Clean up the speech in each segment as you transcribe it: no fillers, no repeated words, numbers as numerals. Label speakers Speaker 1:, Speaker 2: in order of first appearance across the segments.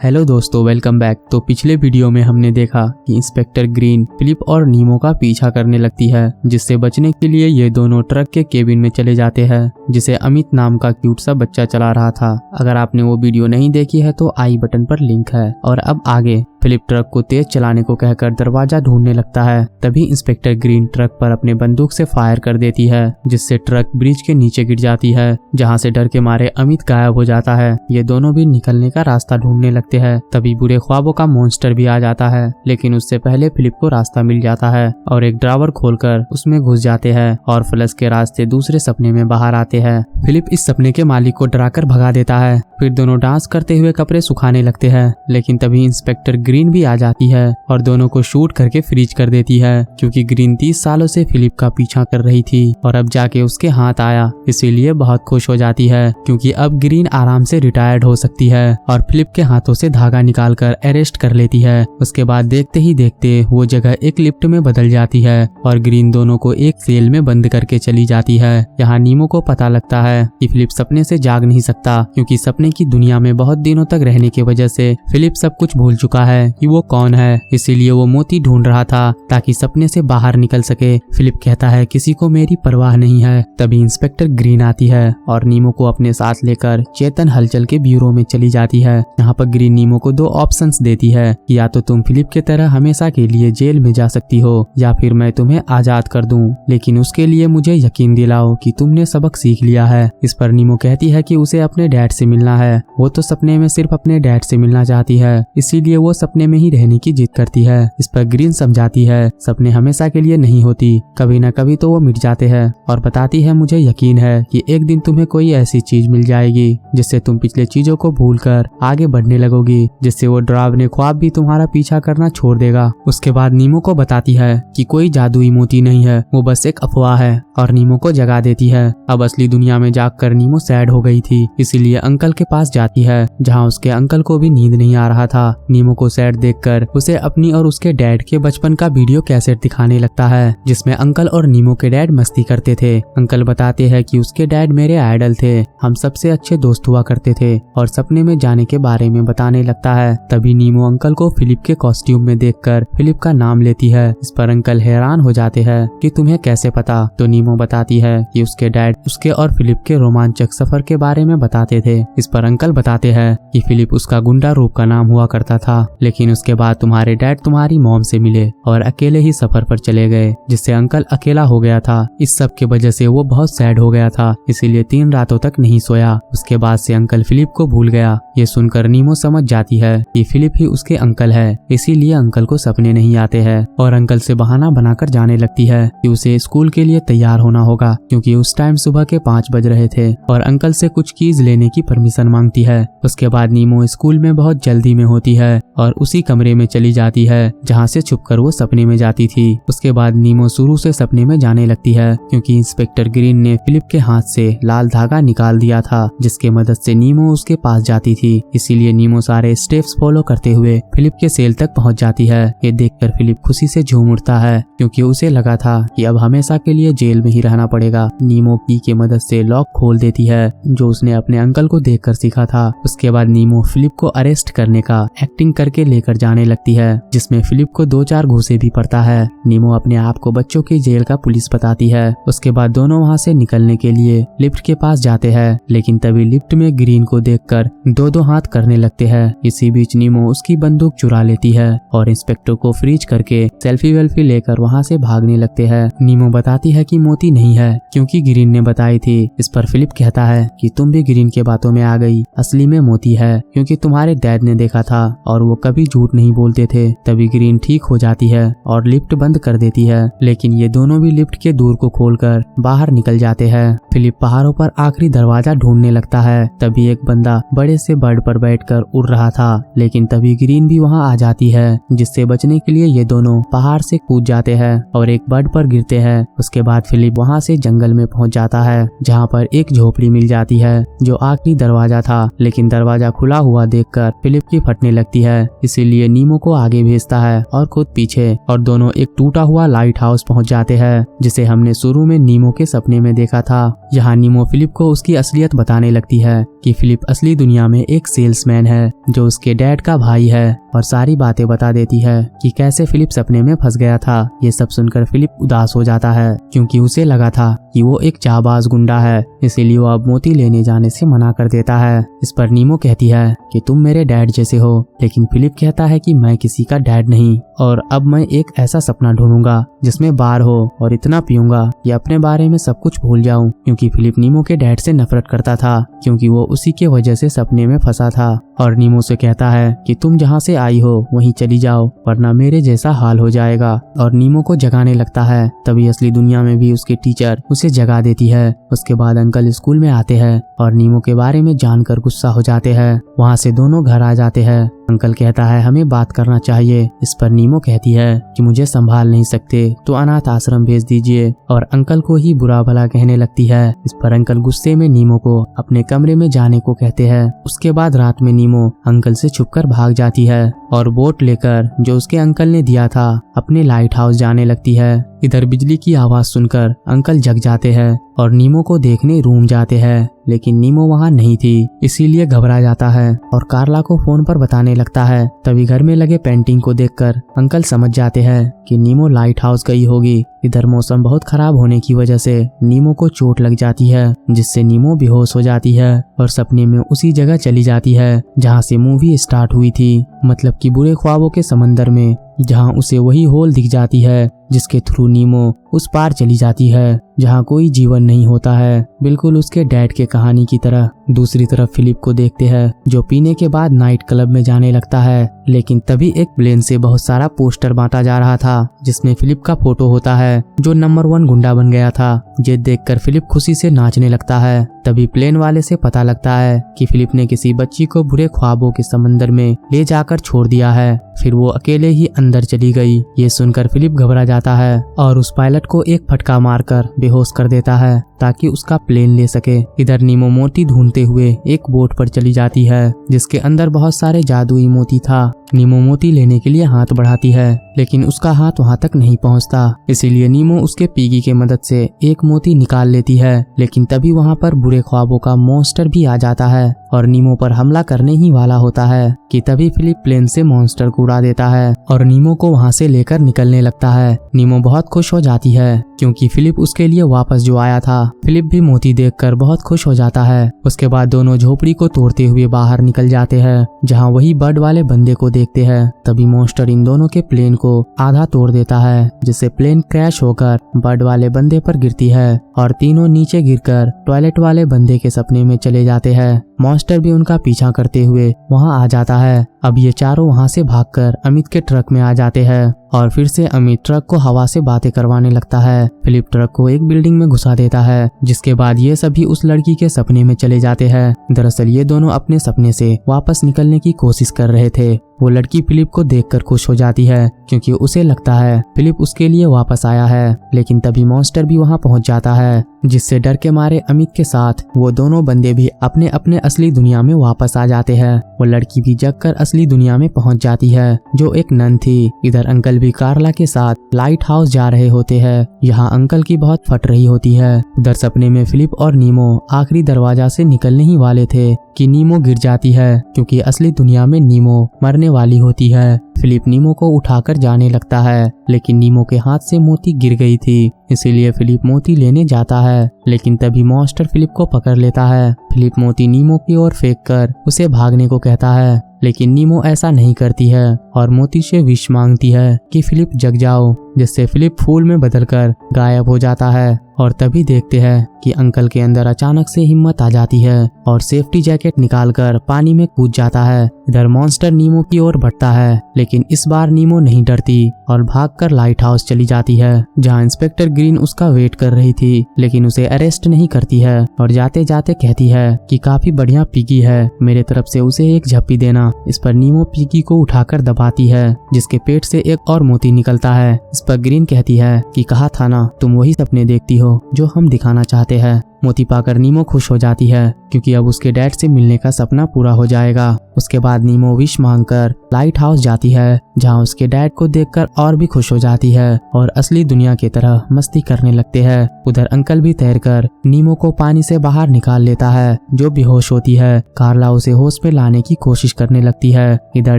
Speaker 1: Hello दोस्तों, welcome back. तो पिछले वीडियो में हमने देखा कि इंस्पेक्टर ग्रीन फिलिप और नीमो का पीछा करने लगती है, जिससे बचने के लिए ये दोनों ट्रक के केबिन में चले जाते हैं, जिसे अमित नाम का क्यूट सा बच्चा चला रहा था। अगर आपने वो वीडियो नहीं देखी है तो आई बटन पर लिंक है। और अब आगे फिलिप ट्रक को तेज चलाने को कहकर दरवाजा ढूंढने लगता है। तभी इंस्पेक्टर ग्रीन ट्रक पर अपने बंदूक से फायर कर देती है, जिससे ट्रक ब्रिज के नीचे गिर जाती है, जहां से डर के मारे अमित गायब हो जाता है। ये दोनों भी निकलने का रास्ता ढूंढने लगते हैं। तभी बुरे ख्वाबों का मॉन्स्टर भी आ जाता है, लेकिन उससे पहले फिलिप को रास्ता मिल जाता है और एक ड्रावर खोलकर उसमें घुस जाते हैं और फ्लश के रास्ते दूसरे सपने में बाहर आते हैं। फिलिप इस सपने के मालिक को डराकर भगा देता है। फिर दोनों डांस करते हुए कपड़े सुखाने लगते हैं, लेकिन तभी इंस्पेक्टर ग्रीन भी आ जाती है और दोनों को शूट करके फ्रीज कर देती है, क्योंकि ग्रीन 30 सालों से फिलिप का पीछा कर रही थी और अब जाके उसके हाथ आया, इसीलिए बहुत खुश हो जाती है, क्योंकि अब ग्रीन आराम से रिटायर्ड हो सकती है और फिलिप के हाथों से धागा निकालकर अरेस्ट कर लेती है। उसके बाद देखते ही देखते वो जगह एक लिफ्ट में बदल जाती है और ग्रीन दोनों को एक सेल में बंद करके चली जाती है। यहाँ नीमो को पता लगता है कि फिलिप सपने से जाग नहीं सकता, क्योंकि सपने की दुनिया में बहुत दिनों तक रहने की वजह से फिलिप सब कुछ भूल चुका है कि वो कौन है। इसीलिए वो मोती ढूंढ रहा था ताकि सपने से बाहर निकल सके। फिलिप कहता है किसी को मेरी परवाह नहीं है। तभी इंस्पेक्टर ग्रीन आती है और नीमो को अपने साथ लेकर चेतन हलचल के ब्यूरो में चली जाती है। यहाँ पर ग्रीन नीमो को 2 ऑप्शंस देती है कि या तो तुम फिलिप की तरह हमेशा के लिए जेल में जा सकती हो, या फिर मैं तुम्हें आजाद कर दूं, लेकिन उसके लिए मुझे यकीन दिलाओ कि तुमने सबक सीख लिया है। इस पर नीमो कहती है कि उसे अपने डैड से मिलना है। वो तो सपने में सिर्फ अपने डैड से मिलना चाहती है, इसीलिए वो सपने में ही रहने की जिद करती है। इस पर ग्रीन समझाती है सपने हमेशा के लिए नहीं होती, कभी न कभी तो वो मिट जाते हैं, और बताती है मुझे यकीन है कि एक दिन तुम्हें कोई ऐसी चीज मिल जाएगी जिससे तुम पिछले चीजों को भूलकर आगे बढ़ने लगोगी, जिससे वो डरावने ख्वाब भी तुम्हारा पीछा करना छोड़ देगा। उसके बाद नीमो को बताती है कि कोई जादुई मोती नहीं है, वो बस एक अफवाह है, और नीमो को जगा देती है। अब असली दुनिया में जागकर नीमो सैड हो गई थी, इसीलिए अंकल के पास जाती है, जहाँ उसके अंकल को भी नींद नहीं आ रहा था। नीमो को सैड देखकर उसे अपनी और उसके डैड के बचपन का वीडियो कैसेट दिखाने लगता है, जिसमें अंकल और नीमो के डैड मस्ती करते थे। अंकल बताते हैं कि उसके डैड मेरे आइडल थे, हम सबसे अच्छे दोस्त हुआ करते थे, और सपने में जाने के बारे में बताने लगता है। तभी नीमो अंकल को फिलिप के कॉस्ट्यूम में देखकर फिलिप का नाम लेती है। इस पर अंकल हैरान हो जाते हैं कि तुम्हें कैसे पता। तो नीमो बताती है कि उसके डैड उसके और फिलिप के रोमांचक सफर के बारे में बताते थे। इस पर अंकल बताते हैं कि फिलिप उसका गुंडा रूप का नाम हुआ करता था, लेकिन उसके बाद तुम्हारे डैड तुम्हारी मॉम से मिले और अकेले ही सफर पर चले गए, जिससे अंकल अकेला हो गया था। इस सब की वजह से वो बहुत सैड हो गया था, इसीलिए 3 रातों तक नहीं सोया। उसके बाद से अंकल फिलिप को भूल गया। ये सुनकर नीमो समझ जाती है कि फिलिप ही उसके अंकल है, इसीलिए अंकल को सपने नहीं आते हैं, और अंकल से बहाना बनाकर जाने लगती है कि उसे स्कूल के लिए तैयार होना होगा, क्योंकि उस टाइम सुबह के 5 बज रहे थे, और अंकल से कुछ कीज लेने की परमिशन मांगती है। उसके बाद नीमो स्कूल में बहुत जल्दी में होती है और उसी कमरे में चली जाती है जहाँ से छुपकर वो सपने में जाती थी। उसके बाद नीमो शुरू से सपने में जाने लगती है, क्योंकि इंस्पेक्टर ग्रीन ने फिलिप के हाथ से लाल धागा निकाल दिया था, जिसके मदद से नीमो उसके पास जाती थी। इसीलिए नीमो सारे स्टेप्स फॉलो करते हुए फिलिप के सेल तक पहुंच जाती है। ये देखकर फिलिप खुशी से झूम उठता है, क्योंकि उसे लगा था कि अब हमेशा के लिए जेल में ही रहना पड़ेगा। नीमो की के मदद से लॉक खोल देती है, जो उसने अपने अंकल को देखकर सीखा था। उसके बाद नीमो फिलिप को अरेस्ट करने का एक्टिंग करके लेकर जाने लगती है, जिसमें फिलिप को 2-4 घूंसे भी पड़ता है। नीमो अपने आप को बच्चों की जेल का पुलिस बताती है। उसके बाद दोनों वहां से निकलने के लिए लिफ्ट के पास जाते हैं, लेकिन तभी लिफ्ट में ग्रीन को देखकर 2-2 हाथ करने लगते हैं। इसी बीच नीमो उसकी बंदूक चुरा लेती है और इंस्पेक्टर को फ्रीज करके सेल्फी वेल्फी लेकर वहां से भागने लगते हैं। नीमो बताती है कि मोती नहीं है, क्योंकि ग्रीन ने बताई थी। इस पर फिलिप कहता है कि तुम भी ग्रीन के बातों में आ गई, असली में मोती है, क्योंकि तुम्हारे डैड ने देखा था और वो कभी झूठ नहीं बोलते थे। तभी ग्रीन ठीक हो जाती है और लिफ्ट बंद कर देती है, लेकिन ये दोनों भी लिफ्ट के दूर को खोलकर बाहर निकल जाते हैं। फिलिप पहाड़ों पर आखिरी दरवाजा ढूंढने लगता है। तभी एक बंदा बड़े से बर्ड पर बैठकर उड़ रहा था, लेकिन तभी ग्रीन भी वहां आ जाती है, जिससे बचने के लिए ये दोनों पहाड़ से कूद जाते हैं और एक बर्ड पर गिरते हैं। उसके बाद फिलिप वहां से जंगल में पहुंच जाता है, जहां पर एक झोपड़ी मिल जाती है, जो आखिरी दरवाजा था, लेकिन दरवाजा खुला हुआ देखकर फिलिप की फटने लगती है। इसीलिए नीमो को आगे भेजता है और खुद पीछे, और दोनों एक टूटा हुआ लाइट हाउस पहुंच जाते हैं जिसे हमने शुरू में नीमो के सपने में देखा था। यहाँ नीमो फिलिप को उसकी असलियत बताने लगती है कि फिलिप असली दुनिया में एक सेल्समैन है जो उसके डैड का भाई है, और सारी बातें बता देती है कि कैसे फिलिप सपने में फंस गया था। ये सब सुनकर फिलिप उदास हो जाता है क्योंकि उसे लगा था कि वो एक जाबाज गुंडा है, इसीलिए वो अब मोती लेने जाने से मना कर देता है। इस पर नीमो कहती है कि तुम मेरे डैड जैसे हो, लेकिन फिलिप कहता है कि मैं किसी का डैड नहीं, और अब मैं एक ऐसा सपना ढूंढूंगा जिसमें बार हो और इतना पीऊंगा कि अपने बारे में सब कुछ भूल जाऊं, क्योंकि फिलिप नीमो के डैड से नफरत करता था क्योंकि वो उसी के वजह से सपने में फंसा था। और नीमो से कहता है कि तुम जहाँ से आई हो वहीं चली जाओ वरना मेरे जैसा हाल हो जाएगा, और नीमो को जगाने लगता है। तभी असली दुनिया में भी उसके टीचर उसे जगा देती है। उसके बाद अंकल स्कूल में आते हैं और नीमो के बारे में जानकर गुस्सा हो जाते हैं। वहाँ से दोनों घर आ जाते हैं। अंकल कहता है हमें बात करना चाहिए। इस पर नीमो कहती है कि मुझे संभाल नहीं सकते तो अनाथ आश्रम भेज दीजिए, और अंकल को ही बुरा भला कहने लगती है। इस पर अंकल गुस्से में नीमो को अपने कमरे में जाने को कहते हैं। उसके बाद रात में नीमो अंकल से छुपकर भाग जाती है और बोट लेकर जो उसके अंकल ने दिया था अपने लाइट हाउस जाने लगती है। इधर बिजली की आवाज सुनकर अंकल जग जाते हैं और नीमो को देखने रूम जाते हैं, लेकिन नीमो वहाँ नहीं थी, इसीलिए घबरा जाता है और कार्ला को फोन पर बताने लगता है। तभी घर में लगे पेंटिंग को देखकर अंकल समझ जाते हैं कि नीमो लाइट हाउस गई होगी। इधर मौसम बहुत खराब होने की वजह से नीमो को चोट लग जाती है, जिससे नीमो बेहोश हो जाती है और सपने में उसी जगह चली जाती है जहाँ से मूवी स्टार्ट हुई थी, मतलब कि बुरे ख्वाबों के समंदर में, जहाँ उसे वही होल दिख जाती है जिसके थ्रू नीमो उस पार चली जाती है जहाँ कोई जीवन नहीं होता है, बिल्कुल उसके डैड के कहानी की तरह। दूसरी तरफ फिलिप को देखते हैं जो पीने के बाद नाइट क्लब में जाने लगता है, लेकिन तभी एक प्लेन से बहुत सारा पोस्टर बांटा जा रहा था जिसमें फिलिप का फोटो होता है जो नंबर 1 गुंडा बन गया था। ये देखकर फिलिप खुशी से नाचने लगता है। तभी प्लेन वाले से पता लगता है कि फिलिप ने किसी बच्ची को बुरे ख्वाबों के समंदर में ले जाकर छोड़ दिया है, फिर वो अकेले ही अंदर चली गई। ये सुनकर फिलिप घबरा जाता है और उस पायलट को एक फटका मारकर बेहोश कर देता है ताकि उसका प्लेन ले सके। इधर नीमो मोती ढूंढते हुए एक बोट पर चली जाती है जिसके अंदर बहुत सारे जादुई मोती था। नीमो मोती लेने के लिए हाथ बढ़ाती है, लेकिन उसका हाथ वहां तक नहीं पहुंचता, इसीलिए नीमो उसके पीगी के मदद से एक मोती निकाल लेती है। लेकिन तभी वहां पर बुरे ख्वाबों का मॉन्स्टर भी आ जाता है और नीमो पर हमला करने ही वाला होता है कि तभी फिलिप प्लेन से मॉन्स्टर को उड़ा देता है और नीमो को वहां से लेकर निकलने लगता है। नीमो बहुत खुश हो जाती है क्योंकि फिलिप उसके लिए वापस जो आया था। फिलिप भी मोती देखकर बहुत खुश हो जाता है। उसके बाद दोनों झोपड़ी को तोड़ते हुए बाहर निकल जाते हैं जहाँ वही बर्ड वाले बंदे को देखते हैं। तभी मॉन्स्टर इन दोनों के प्लेन को आधा तोड़ देता है, जिससे प्लेन क्रैश होकर बर्ड वाले बंदे पर गिरती है और तीनों नीचे गिरकर टॉयलेट वाले बंदे के सपने में चले जाते हैं। मॉन्स्टर भी उनका पीछा करते हुए वहां आ जाता है। अब ये चारों वहां से भागकर अमित के ट्रक में आ जाते हैं और फिर से अमित ट्रक को हवा से बातें करवाने लगता है। फिलिप ट्रक को एक बिल्डिंग में घुसा देता है, जिसके बाद ये सभी उस लड़की के सपने में चले जाते हैं। दरअसल ये दोनों अपने सपने से वापस निकलने की कोशिश कर रहे थे। वो लड़की फिलिप को देखकर खुश हो जाती है क्योंकि उसे लगता है फिलिप उसके लिए वापस आया है, लेकिन तभी मॉन्स्टर भी वहां पहुंच जाता है, जिससे डर के मारे अमित के साथ वो दोनों बंदे भी अपने अपने असली दुनिया में वापस आ जाते हैं। वो लड़की भी जगकर असली दुनिया में पहुंच जाती है जो एक नन थी। इधर अंकल भी कार्ला के साथ लाइट हाउस जा रहे होते हैं। यहाँ अंकल की बहुत फट रही होती है। उधर सपने में फिलिप और नीमो आखिरी दरवाजा से निकलने ही वाले थे कि नीमो गिर जाती है क्योंकि असली दुनिया में नीमो मरने वाली होती है। फिलिप नीमो को उठाकर जाने लगता है, लेकिन नीमो के हाथ से मोती गिर गई थी, इसीलिए फिलिप मोती लेने जाता है, लेकिन तभी मॉन्स्टर फिलिप को पकड़ लेता है। फिलिप मोती नीमो की ओर फेंककर उसे भागने को कहता है, लेकिन नीमो ऐसा नहीं करती है और मोती से विश मांगती है कि फिलिप जग जाओ, जिससे फिलिप फूल में बदलकर गायब हो जाता है। और तभी देखते हैं कि अंकल के अंदर अचानक से हिम्मत आ जाती है और सेफ्टी जैकेट निकालकर पानी में कूद जाता है। इधर मॉन्स्टर नीमो की ओर बढ़ता है, लेकिन इस बार नीमो नहीं डरती और भागकर लाइट हाउस चली जाती है, जहां इंस्पेक्टर ग्रीन उसका वेट कर रही थी, लेकिन उसे अरेस्ट नहीं करती है और जाते जाते कहती है कि काफी बढ़िया पिगी है, मेरे तरफ से उसे एक झप्पी देना। इस पर नीमो पिगी को उठाकर दबाती है, जिसके पेट से एक और मोती निकलता है। इस पर ग्रीन कहती है कि कहा था ना, तुम वही सपने देखती हो जो हम दिखाना चाहते हैं। मोती पाकर नीमो खुश हो जाती है क्योंकि अब उसके डैड से मिलने का सपना पूरा हो जाएगा। उसके बाद नीमो विश मांगकर लाइट हाउस जाती है, जहां उसके डैड को देखकर और भी खुश हो जाती है और असली दुनिया की तरह मस्ती करने लगते हैं। उधर अंकल भी तैरकर नीमो को पानी से बाहर निकाल लेता है, जो बेहोश होती है। कार्ला उसे होश में लाने की कोशिश करने लगती है। इधर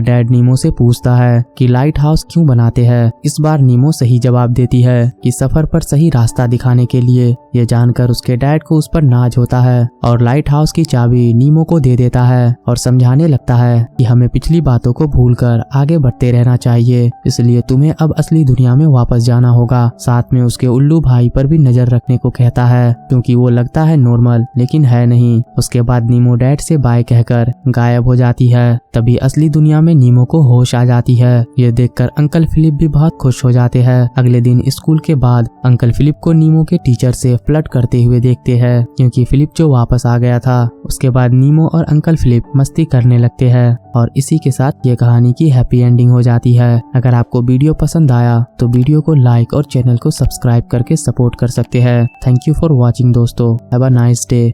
Speaker 1: डैड नीमो से पूछता है कि लाइट हाउस क्यों बनाते हैं। इस बार नीमो सही जवाब देती है कि सफर पर सही रास्ता दिखाने के लिए। ये जानकर उसके डैड को उस पर नाज होता है और लाइट हाउस की चाबी नीमो को दे देता है और समझाने लगता है कि हमें पिछली बातों को भूलकर आगे बढ़ते रहना चाहिए, इसलिए तुम्हें अब असली दुनिया में वापस जाना होगा। साथ में उसके उल्लू भाई पर भी नजर रखने को कहता है क्योंकि वो लगता है नॉर्मल लेकिन है नहीं। उसके बाद नीमो डैड से बाय कहकर गायब हो जाती है। तभी असली दुनिया में नीमो को होश आ जाती है। ये देखकर अंकल फिलिप भी बहुत खुश हो जाते हैं। अगले दिन स्कूल के बाद अंकल फिलिप को नीमो के टीचर से फ्लर्ट करते हुए देखते हैं क्योंकि फिलिप जो वापस आ गया था। उसके बाद नीमो और अंकल फिलिप मस्ती करने लगते हैं और इसी के साथ ये कहानी की हैप्पी एंडिंग हो जाती है। अगर आपको वीडियो पसंद आया तो वीडियो को लाइक और चैनल को सब्सक्राइब करके सपोर्ट कर सकते हैं। थैंक यू फॉर वॉचिंग दोस्तों। Have a nice day.